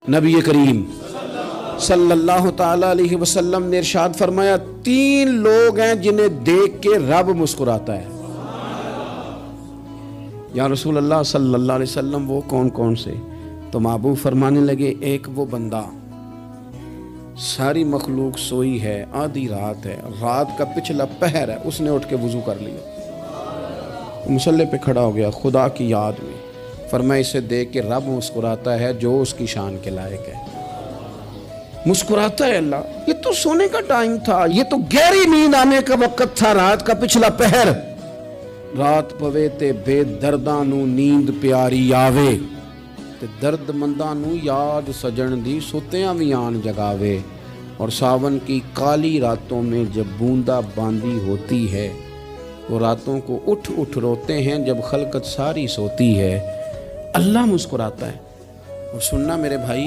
نبی کریم صلی اللہ تعالی علیہ وسلم نے ارشاد فرمایا 3 لوگ ہیں جنہیں دیکھ کے رب مسکراتا ہے۔ یا رسول اللہ صلی اللہ علیہ وسلم وہ کون کون سے؟ تو محبوب فرمانے لگے ایک وہ بندہ ساری مخلوق سوئی ہے، آدھی رات ہے، رات کا پچھلا پہر ہے، اس نے اٹھ کے وضو کر لیا، مصلی پہ کھڑا ہو گیا خدا کی یاد میں، فرمایا اسے دیکھ کے رب مسکراتا ہے جو اس کی شان کے لائق ہے۔ مسکراتا ہے اللہ، یہ تو سونے کا ٹائم تھا، یہ تو گہری نیند آنے کا وقت تھا، رات کا پچھلا پہر، رات پوے تے بے درداں نو نیند پیاری آوے تے درد منداں نو یاد سجن دی ستیاں وی آن جگاوے، اور ساون کی کالی راتوں میں جب بوندا باندی ہوتی ہے وہ راتوں کو اٹھ اٹھ روتے ہیں جب خلقت ساری سوتی ہے، اللہ مسکراتا ہے۔ اور سننا میرے بھائی،